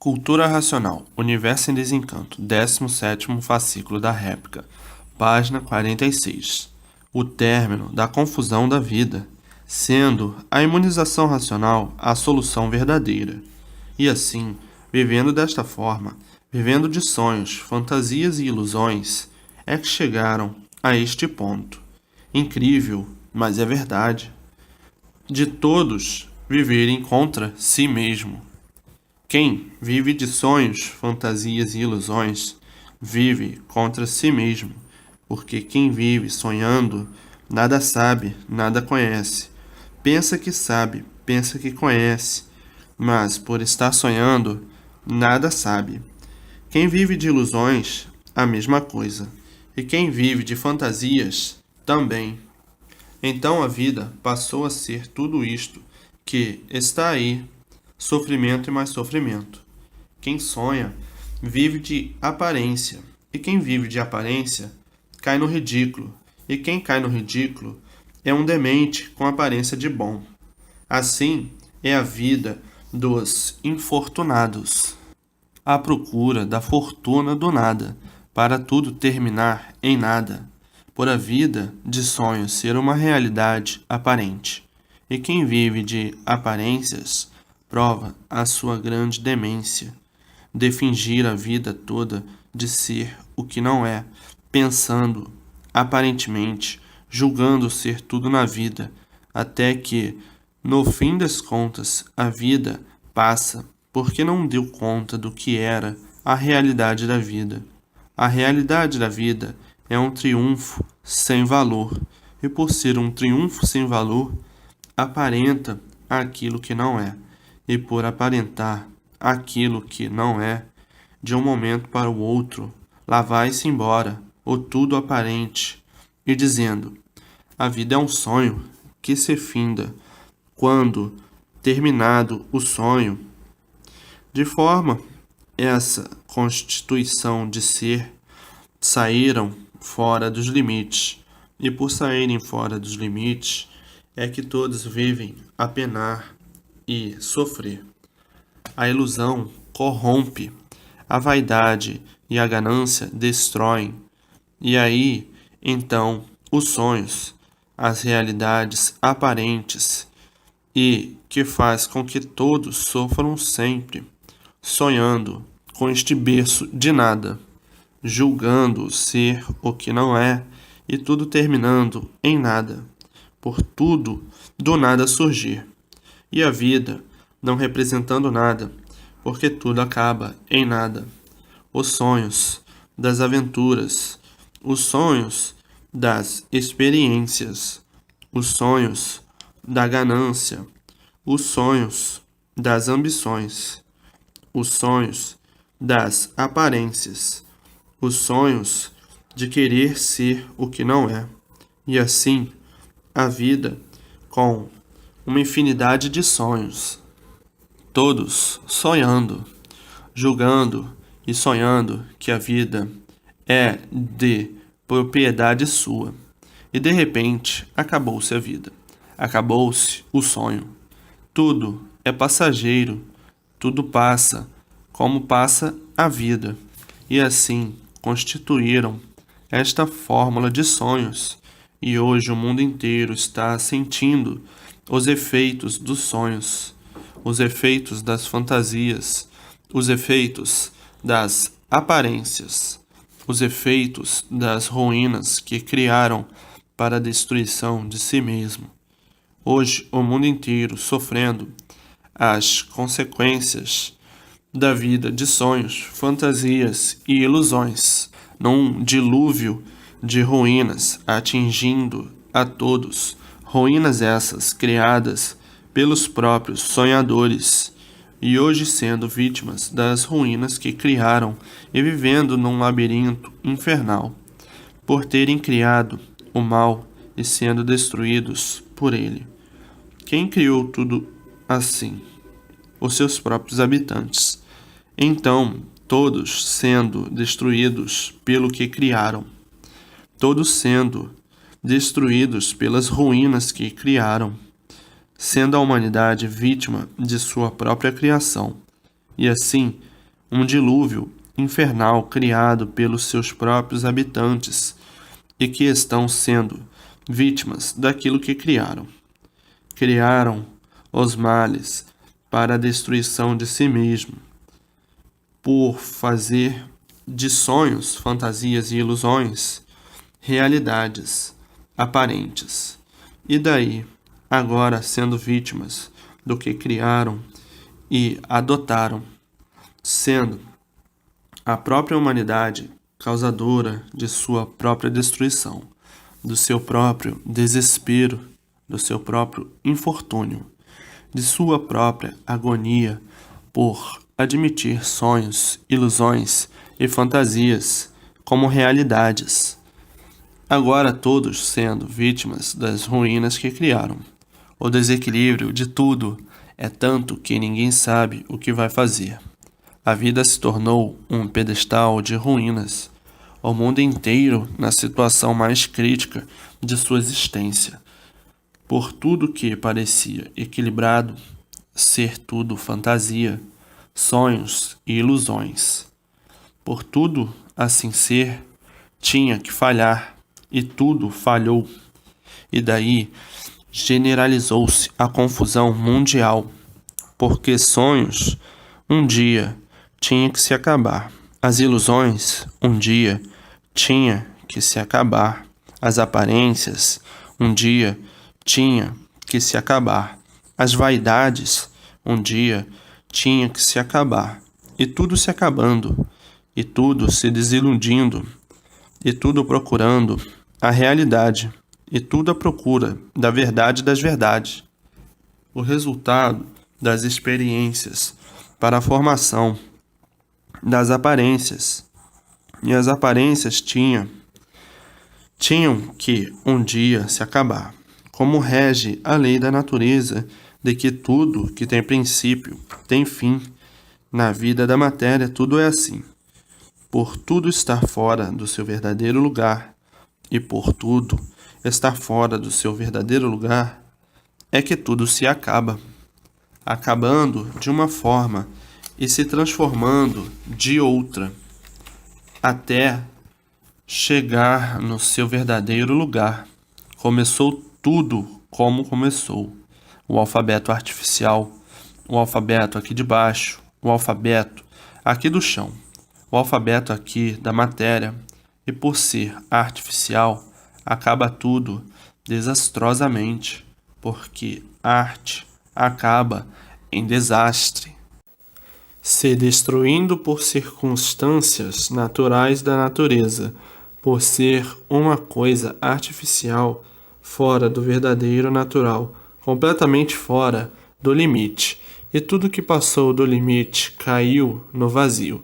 Cultura Racional, Universo em Desencanto, 17º fascículo da réplica, página 46. O término da confusão da vida, sendo a imunização racional a solução verdadeira. E assim, vivendo desta forma, vivendo de sonhos, fantasias e ilusões, é que chegaram a este ponto. Incrível, mas é verdade. De todos viverem contra si mesmo. Quem vive de sonhos, fantasias e ilusões, vive contra si mesmo, porque quem vive sonhando nada sabe, nada conhece. Pensa que sabe, pensa que conhece, mas por estar sonhando, nada sabe. Quem vive de ilusões, a mesma coisa, e quem vive de fantasias, também. Então a vida passou a ser tudo isto que está aí, sofrimento e mais sofrimento. Quem sonha vive de aparência, e quem vive de aparência cai no ridículo, e quem cai no ridículo é um demente com aparência de bom. Assim é a vida dos infortunados, à procura da fortuna do nada, para tudo terminar em nada, por a vida de sonhos ser uma realidade aparente. E quem vive de aparências prova a sua grande demência, de fingir a vida toda de ser o que não é, pensando, aparentemente, julgando ser tudo na vida, até que, no fim das contas, a vida passa porque não deu conta do que era a realidade da vida. A realidade da vida é um triunfo sem valor, e por ser um triunfo sem valor, aparenta aquilo que não é, e por aparentar aquilo que não é, de um momento para o outro, lá vai-se embora o tudo aparente, e dizendo: a vida é um sonho que se finda quando terminado o sonho. De forma essa constituição de ser, saíram fora dos limites, e por saírem fora dos limites, é que todos vivem a penar e sofrer. A ilusão corrompe, a vaidade e a ganância destroem, e aí, então, os sonhos, as realidades aparentes, e que faz com que todos sofram sempre, sonhando com este berço de nada, julgando ser o que não é, e tudo terminando em nada, por tudo do nada surgir, e a vida não representando nada, porque tudo acaba em nada. Os sonhos das aventuras, os sonhos das experiências, os sonhos da ganância, os sonhos das ambições, os sonhos das aparências, os sonhos de querer ser o que não é, e assim a vida com uma infinidade de sonhos, todos sonhando, julgando e sonhando que a vida é de propriedade sua. E de repente acabou-se a vida, acabou-se o sonho. Tudo é passageiro, tudo passa, como passa a vida. E assim constituíram esta fórmula de sonhos, e hoje o mundo inteiro está sentindo os efeitos dos sonhos, os efeitos das fantasias, os efeitos das aparências, os efeitos das ruínas que criaram para a destruição de si mesmo. Hoje o mundo inteiro sofrendo as consequências da vida de sonhos, fantasias e ilusões, num dilúvio de ruínas atingindo a todos, ruínas essas criadas pelos próprios sonhadores, e hoje sendo vítimas das ruínas que criaram e vivendo num labirinto infernal, por terem criado o mal e sendo destruídos por ele. Quem criou tudo assim? Os seus próprios habitantes. Então, todos sendo destruídos pelo que criaram, todos sendo destruídos pelas ruínas que criaram, sendo a humanidade vítima de sua própria criação, e assim um dilúvio infernal criado pelos seus próprios habitantes e que estão sendo vítimas daquilo que criaram. Criaram os males para a destruição de si mesmo, por fazer de sonhos, fantasias e ilusões realidades aparentes. E daí, agora sendo vítimas do que criaram e adotaram, sendo a própria humanidade causadora de sua própria destruição, do seu próprio desespero, do seu próprio infortúnio, de sua própria agonia por admitir sonhos, ilusões e fantasias como realidades. Agora todos sendo vítimas das ruínas que criaram. O desequilíbrio de tudo é tanto que ninguém sabe o que vai fazer. A vida se tornou um pedestal de ruínas, o mundo inteiro na situação mais crítica de sua existência. Por tudo que parecia equilibrado, ser tudo fantasia, sonhos e ilusões. Por tudo assim ser, tinha que falhar, e tudo falhou. E daí generalizou-se a confusão mundial, porque sonhos um dia tinha que se acabar. As ilusões um dia tinha que se acabar. As aparências um dia tinha que se acabar. As vaidades um dia tinha que se acabar. E tudo se acabando, e tudo se desiludindo, e tudo procurando a realidade, e tudo à procura da verdade das verdades. O resultado das experiências para a formação das aparências. E as aparências tinham que um dia se acabar. Como rege a lei da natureza de que tudo que tem princípio tem fim. Na vida da matéria tudo é assim. Por tudo estar fora do seu verdadeiro lugar, e por tudo estar fora do seu verdadeiro lugar, é que tudo se acaba, acabando de uma forma e se transformando de outra, até chegar no seu verdadeiro lugar. Começou tudo como começou. O alfabeto artificial, o alfabeto aqui de baixo, o alfabeto aqui do chão, o alfabeto aqui da matéria, e por ser artificial, acaba tudo desastrosamente, porque arte acaba em desastre, se destruindo por circunstâncias naturais da natureza, por ser uma coisa artificial, fora do verdadeiro natural, completamente fora do limite, e tudo que passou do limite caiu no vazio,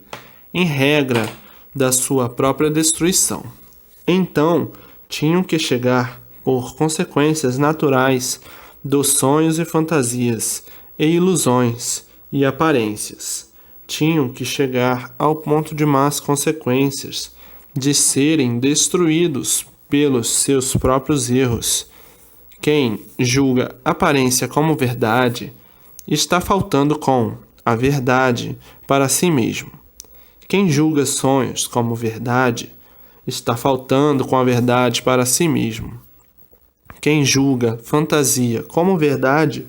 em regra da sua própria destruição. Então, tinham que chegar por consequências naturais dos sonhos e fantasias, e ilusões e aparências. Tinham que chegar ao ponto de más consequências, de serem destruídos pelos seus próprios erros. Quem julga aparência como verdade, está faltando com a verdade para si mesmo. Quem julga sonhos como verdade, está faltando com a verdade para si mesmo. Quem julga fantasia como verdade,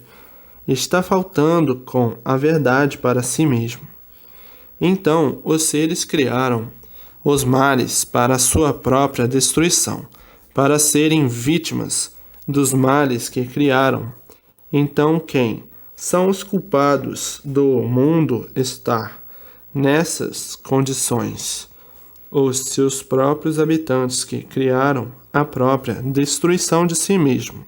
está faltando com a verdade para si mesmo. Então, os seres criaram os males para a sua própria destruição, para serem vítimas dos males que criaram. Então, quem são os culpados do mundo estar nessas condições? Os seus próprios habitantes que criaram a própria destruição de si mesmo.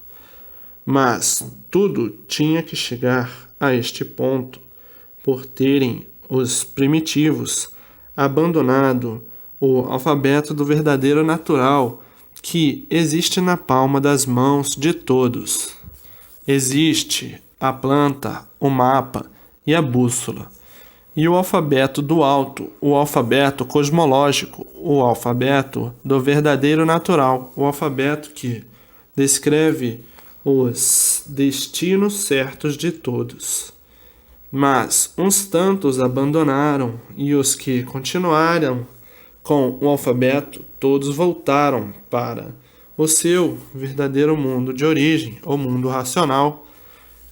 Mas tudo tinha que chegar a este ponto por terem os primitivos abandonado o alfabeto do verdadeiro natural que existe na palma das mãos de todos. Existe a planta, o mapa e a bússola. E o alfabeto do alto, o alfabeto cosmológico, o alfabeto do verdadeiro natural, o alfabeto que descreve os destinos certos de todos. Mas uns tantos abandonaram, e os que continuaram com o alfabeto, todos voltaram para o seu verdadeiro mundo de origem, o mundo racional,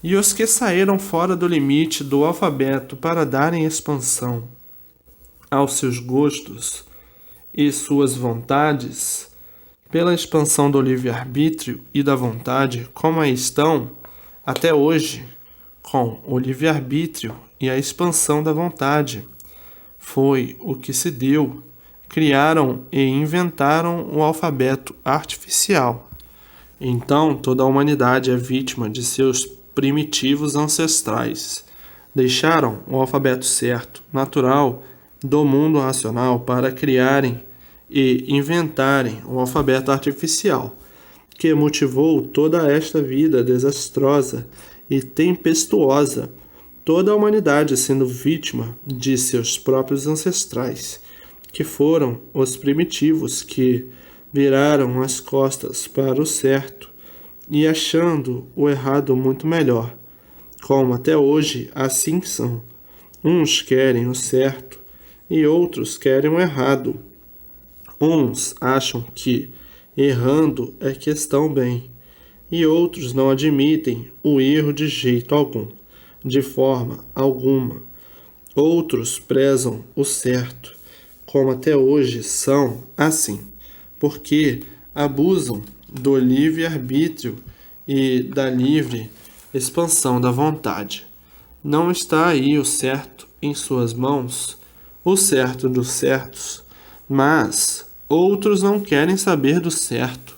e os que saíram fora do limite do alfabeto para darem expansão aos seus gostos e suas vontades, pela expansão do livre-arbítrio e da vontade, como aí estão até hoje, com o livre-arbítrio e a expansão da vontade. Foi o que se deu. Criaram e inventaram o alfabeto artificial. Então, toda a humanidade é vítima de seus primitivos ancestrais. Deixaram o alfabeto certo, natural, do mundo racional para criarem e inventarem o alfabeto artificial, que motivou toda esta vida desastrosa e tempestuosa, toda a humanidade sendo vítima de seus próprios ancestrais, que foram os primitivos que viraram as costas para o certo e achando o errado muito melhor, como até hoje assim são. Uns querem o certo e outros querem o errado. Uns acham que errando é que estão bem, e outros não admitem o erro de jeito algum, de forma alguma. Outros prezam o certo, como até hoje são assim, porque abusam do livre-arbítrio e da livre expansão da vontade. Não está aí o certo em suas mãos, o certo dos certos, mas outros não querem saber do certo.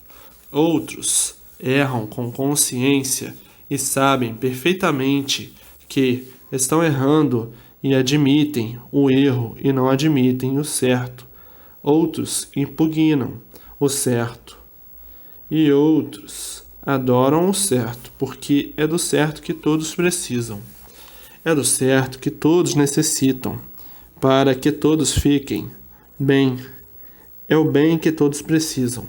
Outros erram com consciência e sabem perfeitamente que estão errando e admitem o erro e não admitem o certo. Outros impugnam o certo e outros adoram o certo, porque é do certo que todos precisam. É do certo que todos necessitam, para que todos fiquem bem. É o bem que todos precisam.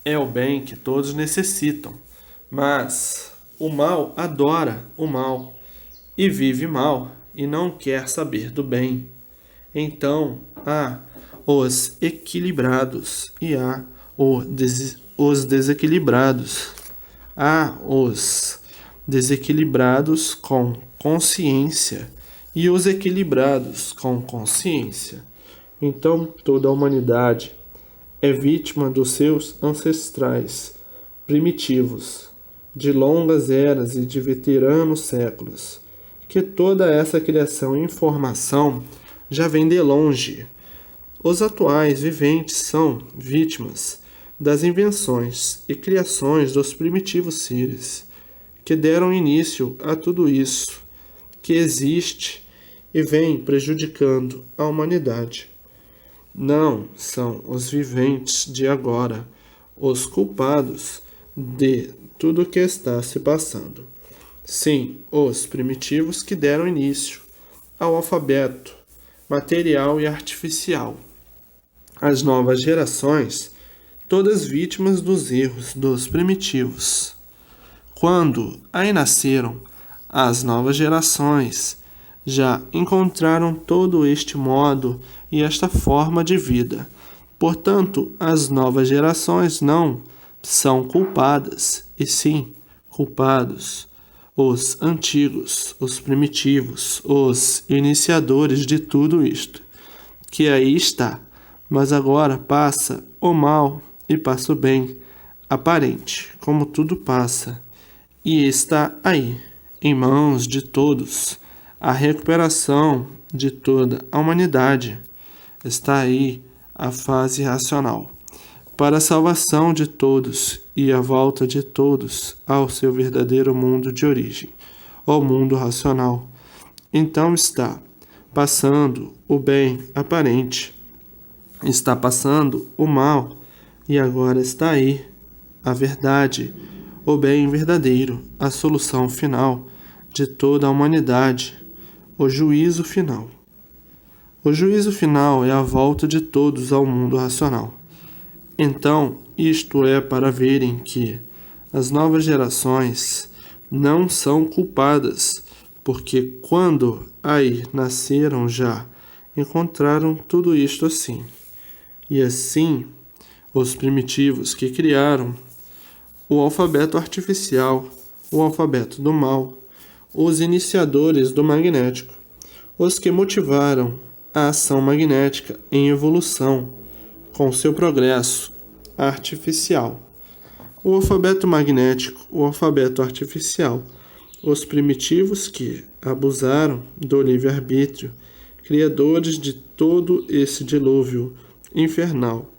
É o bem que todos necessitam. Mas o mal adora o mal e vive mal e não quer saber do bem. Então há os equilibrados e há os desequilibrados. Há os desequilibrados com consciência e os equilibrados com consciência. Então toda a humanidade é vítima dos seus ancestrais primitivos, de longas eras e de veteranos séculos, que toda essa criação e informação já vem de longe. Os atuais viventes são vítimas das invenções e criações dos primitivos seres, que deram início a tudo isso que existe e vem prejudicando a humanidade. Não são os viventes de agora os culpados de tudo o que está se passando. Sim, os primitivos que deram início ao alfabeto material e artificial. As novas gerações, todas vítimas dos erros dos primitivos. Quando aí nasceram, as novas gerações já encontraram todo este modo e esta forma de vida. Portanto, as novas gerações não são culpadas, e sim culpados os antigos, os primitivos, os iniciadores de tudo isto, que aí está. Mas agora passa o mal e passa o bem, aparente, como tudo passa, e está aí, em mãos de todos, a recuperação de toda a humanidade. Está aí a fase racional, para a salvação de todos e a volta de todos ao seu verdadeiro mundo de origem, o mundo racional. Então está passando o bem aparente, está passando o mal, e agora está aí a verdade, o bem verdadeiro, a solução final de toda a humanidade, o juízo final. O juízo final é a volta de todos ao mundo racional. Então, isto é para verem que as novas gerações não são culpadas porque quando aí nasceram já, encontraram tudo isto assim. E assim, os primitivos que criaram o alfabeto artificial, o alfabeto do mal, os iniciadores do magnético, os que motivaram a ação magnética em evolução com seu progresso artificial. O alfabeto magnético, o alfabeto artificial, os primitivos que abusaram do livre-arbítrio, criadores de todo esse dilúvio infernal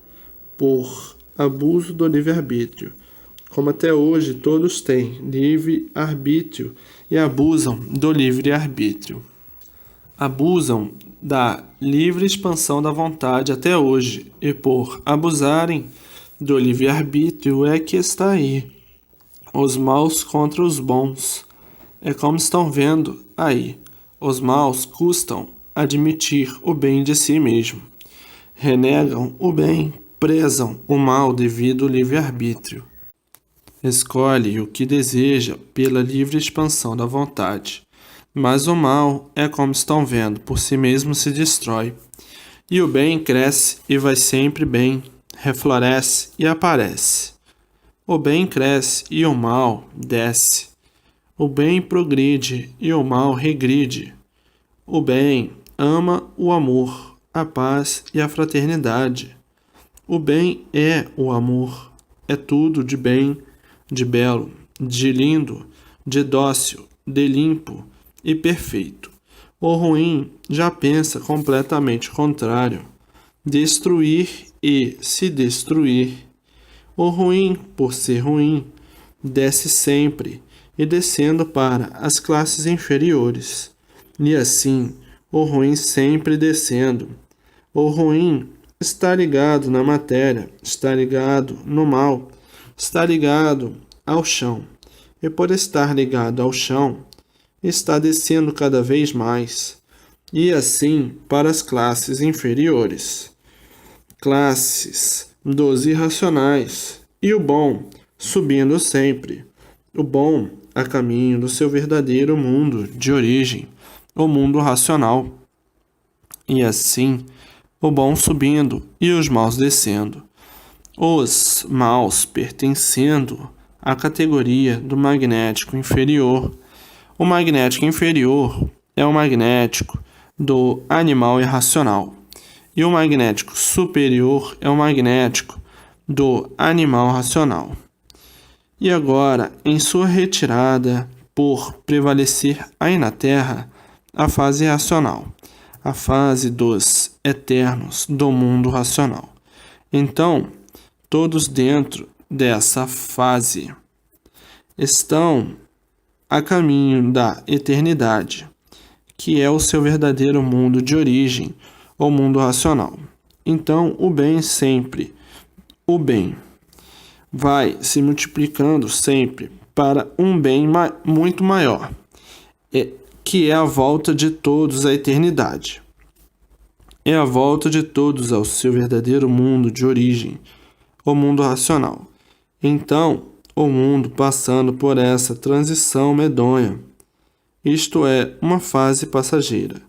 por abuso do livre-arbítrio, como até hoje todos têm livre-arbítrio e abusam do livre-arbítrio. Abusam da livre expansão da vontade até hoje, e por abusarem do livre-arbítrio é que está aí os maus contra os bons. É como estão vendo aí, os maus custam admitir o bem de si mesmo. Renegam o bem, prezam o mal devido ao livre-arbítrio. Escolhe o que deseja pela livre expansão da vontade. Mas o mal é como estão vendo, por si mesmo se destrói. E o bem cresce e vai sempre bem, refloresce e aparece. O bem cresce e o mal desce. O bem progride e o mal regride. O bem ama o amor, a paz e a fraternidade. O bem é o amor, é tudo de bem, de belo, de lindo, de dócil, de limpo e perfeito. O ruim já pensa completamente contrário, destruir e se destruir. O ruim, por ser ruim, desce sempre e descendo para as classes inferiores. E assim, o ruim sempre descendo. O ruim está ligado na matéria, está ligado no mal, está ligado ao chão. E por estar ligado ao chão, está descendo cada vez mais. E assim para as classes inferiores. Classes dos irracionais. E o bom subindo sempre. O bom a caminho do seu verdadeiro mundo de origem, o mundo racional. E assim, o bom subindo e os maus descendo. Os maus pertencendo à categoria do magnético inferior. O magnético inferior é o magnético do animal irracional. E o magnético superior é o magnético do animal racional. E agora, em sua retirada, por prevalecer aí na Terra, a fase racional, a fase dos eternos do mundo racional. Então, todos dentro dessa fase estão a caminho da eternidade, que é o seu verdadeiro mundo de origem, o mundo racional. Então, o bem sempre, o bem vai se multiplicando sempre para um bem muito maior, que é a volta de todos à eternidade. É a volta de todos ao seu verdadeiro mundo de origem, o mundo racional. Então, o mundo passando por essa transição medonha, isto é, uma fase passageira,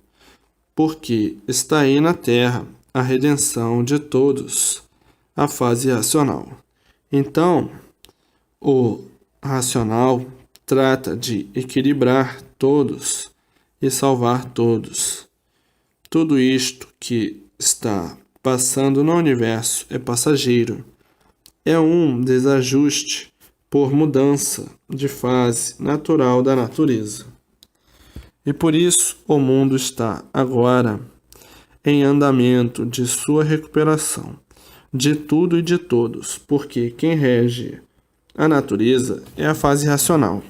porque está aí na Terra a redenção de todos, a fase racional. Então, o racional trata de equilibrar todos e salvar todos. Tudo isto que está passando no universo é passageiro. É um desajuste por mudança de fase natural da natureza. E por isso o mundo está agora em andamento de sua recuperação, de tudo e de todos, porque quem rege a natureza é a fase racional.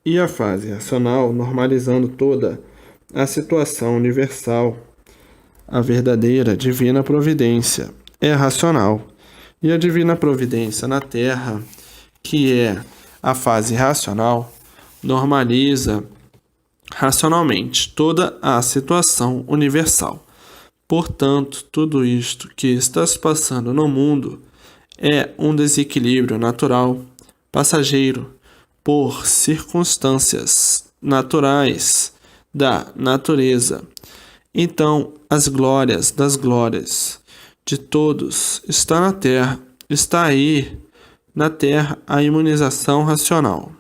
E a fase racional, normalizando toda a situação universal, a verdadeira divina providência é racional. E a divina providência na Terra, que é a fase racional, normaliza racionalmente toda a situação universal. Portanto, tudo isto que está se passando no mundo é um desequilíbrio natural, passageiro, por circunstâncias naturais da natureza. Então, as glórias das glórias de todos está na Terra. Está aí na Terra a imunização racional.